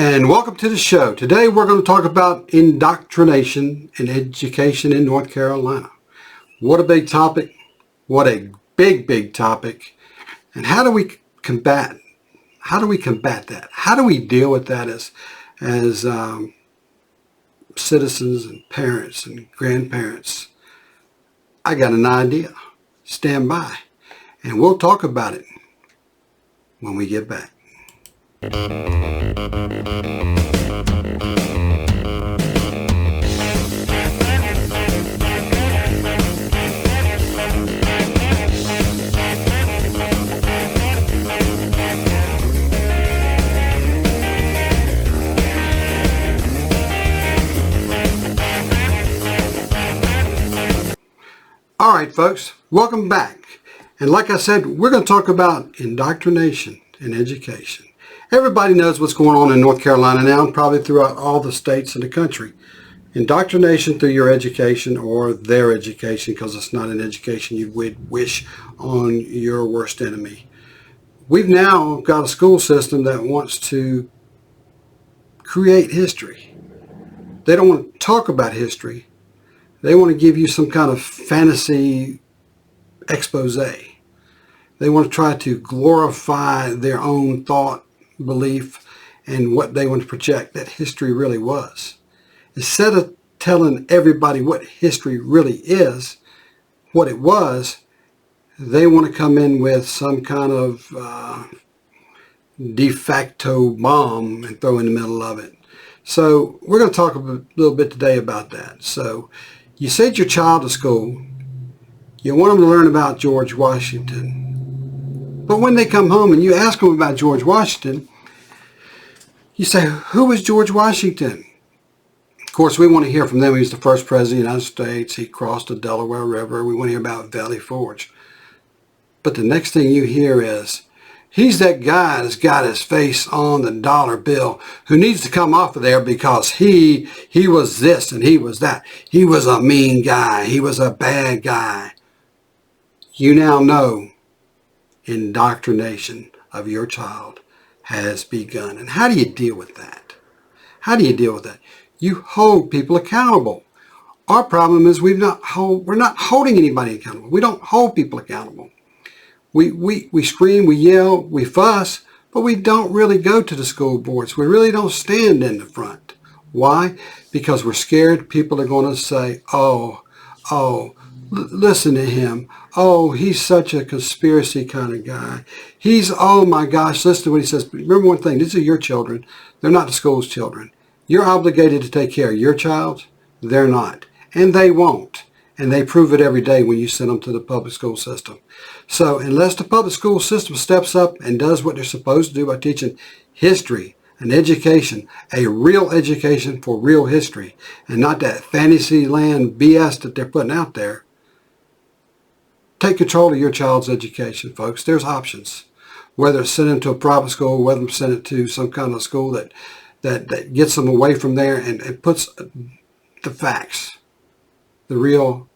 And welcome to the show. Today we're going to talk about indoctrination and education in North Carolina. What a big topic. What a big topic. And how do we combat that? How do we deal with that as citizens and parents and grandparents? I got an idea. Stand by. And we'll talk about it when we get back. All right, folks, welcome back. And like I said, we're going to talk about indoctrination and education. Everybody knows what's going on in North Carolina now and probably throughout all the states in the country. Indoctrination through your education or their education, because it's not an education you would wish on your worst enemy. We've now got a school system that wants to create history. They don't want to talk about history. They want to give you some kind of fantasy expose. They want to try to glorify their own thought, belief, and what they want to project that history really was. Instead of telling everybody what history really is, what it was, they want to come in with some kind of de facto bomb and throw in the middle of it. So we're going to talk a little bit today about that. So you send your child to school, you want them to learn about George Washington. But when they come home and you ask them about George Washington, you say, who was George Washington? Of course, we want to hear from them. He was the first president of the United States. He crossed the Delaware River. We want to hear about Valley Forge. But the next thing you hear is, he's that guy that's got his face on the dollar bill who needs to come off of there because he was this and he was that. He was a mean guy. He was a bad guy. You now know indoctrination of your child has begun. And how do you deal with that? How do you deal with that? You hold people accountable. Our problem is we're not holding anybody accountable. We don't hold people accountable. We scream, we yell, we fuss, but we don't really go to the school boards. We really don't stand in the front. Why? Because we're scared people are going to say, listen to him. Oh, he's such a conspiracy kind of guy. Oh my gosh, listen to what he says. Remember one thing, these are your children. They're not the school's children. You're obligated to take care of your child. They're not. And they won't. And they prove it every day when you send them to the public school system. So unless the public school system steps up and does what they're supposed to do by teaching history, an education, a real education for real history, and not that fantasy land BS that they're putting out there, take control of your child's education, folks. There's options. Whether it's send them to a private school, whether it's send it to some kind of school that gets them away from there and puts the facts, the real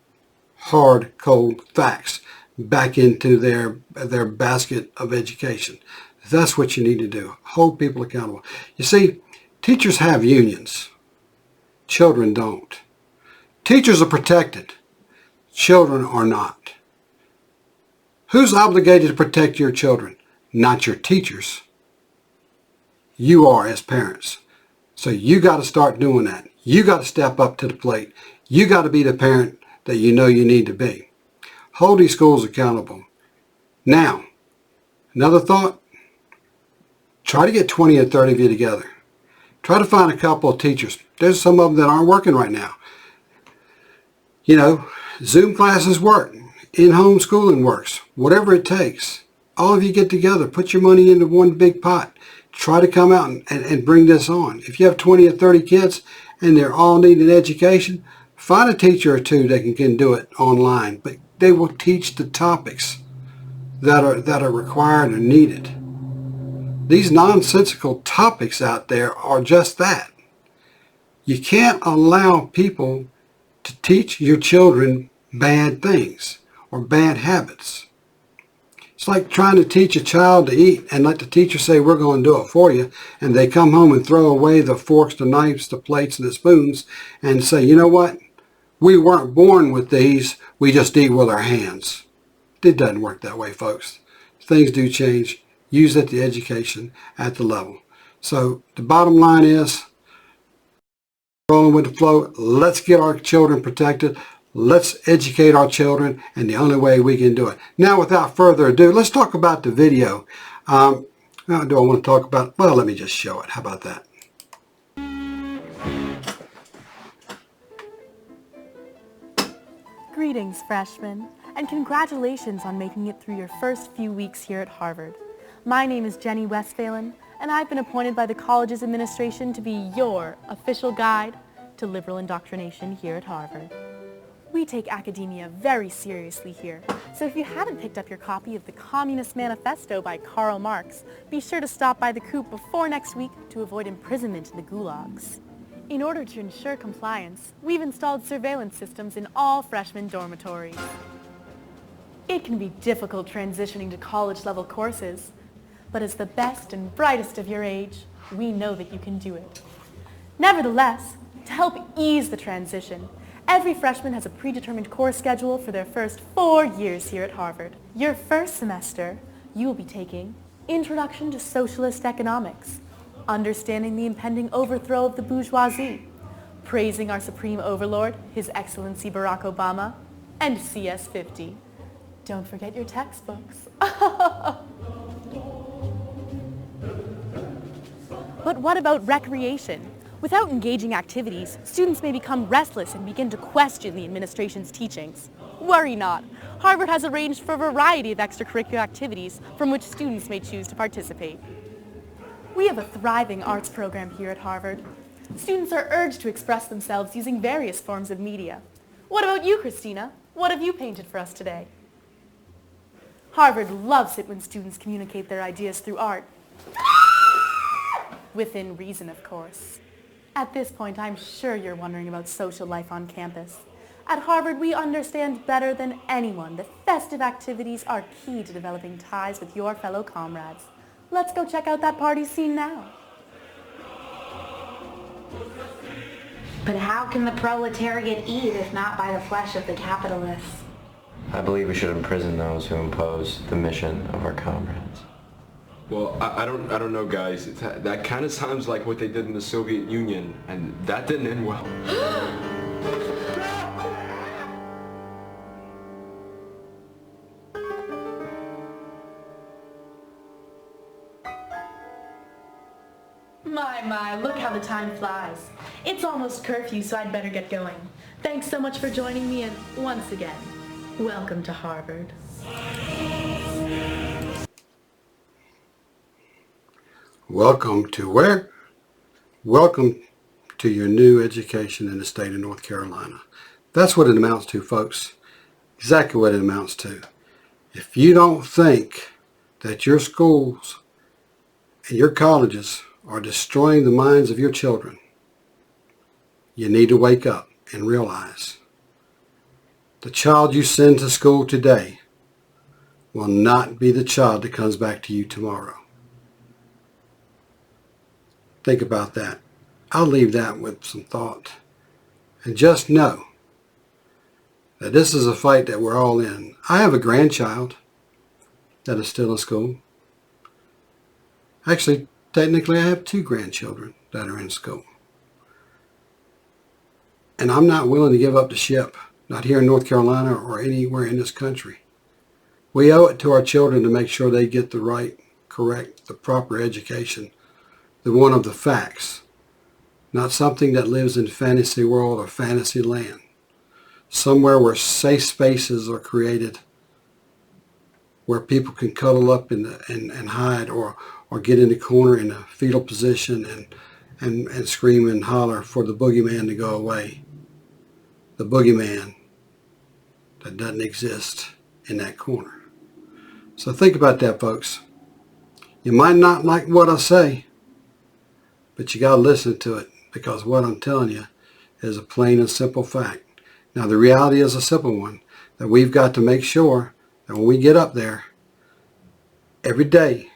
hard, cold facts back into their basket of education. That's what you need to do. Hold people accountable. You see, teachers have unions. Children don't. Teachers are protected. Children are not. Who's obligated to protect your children? Not your teachers. You are as parents. So you got to start doing that. You got to step up to the plate. You got to be the parent that you know you need to be. Hold these schools accountable. Now, another thought, try to get 20 or 30 of you together. Try to find a couple of teachers. There's some of them that aren't working right now. You know, Zoom classes work. In-home schooling works. Whatever it takes. All of you get together. Put your money into one big pot. Try to come out and bring this on. If you have 20 or 30 kids and they're all needing education, find a teacher or two that can do it online. But they will teach the topics that are required or needed. These nonsensical topics out there are just that. You can't allow people to teach your children bad things or bad habits. It's like trying to teach a child to eat and let the teacher say, we're going to do it for you. And they come home and throw away the forks, the knives, the plates, and the spoons and say, you know what? We weren't born with these. We just eat with our hands. It doesn't work that way, folks. Things do change. Use it, the education at the level. So the bottom line is, rolling with the flow, let's get our children protected. Let's educate our children, and the only way we can do it. Now, without further ado, let's talk about the video. Now, do I want to talk about, well, let me just show it. How about that? Greetings, freshmen, and congratulations on making it through your first few weeks here at Harvard. My name is Jenny Westphalen, and I've been appointed by the college's administration to be your official guide to liberal indoctrination here at Harvard. We take academia very seriously here, so if you haven't picked up your copy of the Communist Manifesto by Karl Marx, be sure to stop by the coop before next week to avoid imprisonment in the gulags. In order to ensure compliance, we've installed surveillance systems in all freshman dormitories. It can be difficult transitioning to college-level courses, but as the best and brightest of your age, we know that you can do it. Nevertheless, to help ease the transition, every freshman has a predetermined course schedule for their first 4 years here at Harvard. Your first semester, you will be taking Introduction to Socialist Economics, Understanding the Impending Overthrow of the Bourgeoisie, Praising Our Supreme Overlord, His Excellency Barack Obama, and CS50. Don't forget your textbooks. But what about recreation? Without engaging activities, students may become restless and begin to question the administration's teachings. Worry not. Harvard has arranged for a variety of extracurricular activities from which students may choose to participate. We have a thriving arts program here at Harvard. Students are urged to express themselves using various forms of media. What about you, Christina? What have you painted for us today? Harvard loves it when students communicate their ideas through art. Within reason, of course. At this point, I'm sure you're wondering about social life on campus. At Harvard, we understand better than anyone that festive activities are key to developing ties with your fellow comrades. Let's go check out that party scene now. But how can the proletariat eat if not by the flesh of the capitalists? I believe we should imprison those who impose the mission of our comrades. Well, I don't know, guys. That kind of sounds like what they did in the Soviet Union, and that didn't end well. My, look how the time flies. It's almost curfew, so I'd better get going. Thanks so much for joining me, and once again, welcome to Harvard. Welcome to where? Welcome to your new education in the state of North Carolina. That's what it amounts to, folks. Exactly what it amounts to. If you don't think that your schools and your colleges are destroying the minds of your children, you need to wake up and realize the child you send to school today will not be the child that comes back to you tomorrow. Think about that. I'll leave that with some thought. And just know that this is a fight that we're all in. I have a grandchild that is still in school. Actually, technically, I have 2 grandchildren that are in school. And I'm not willing to give up the ship, not here in North Carolina or anywhere in this country. We owe it to our children to make sure they get the right, correct, the proper education, the one of the facts, not something that lives in fantasy world or fantasy land, somewhere where safe spaces are created, where people can cuddle up and hide or get in the corner in a fetal position and scream and holler for the boogeyman to go away. The boogeyman that doesn't exist in that corner. So think about that, folks. You might not like what I say, but you got to listen to it, because what I'm telling you is a plain and simple fact. Now, the reality is a simple one, that we've got to make sure that when we get up there, every day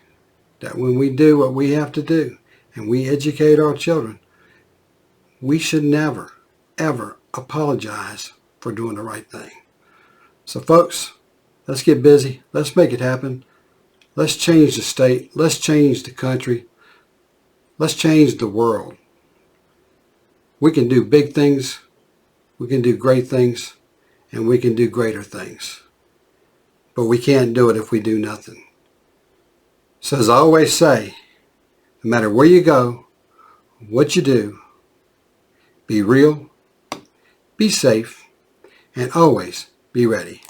that when we do what we have to do and we educate our children, we should never, ever apologize for doing the right thing. So folks, let's get busy. Let's make it happen. Let's change the state. Let's change the country. Let's change the world. We can do big things. We can do great things. And we can do greater things. But we can't do it if we do nothing. So as I always say, no matter where you go, what you do, be real, be safe, and always be ready.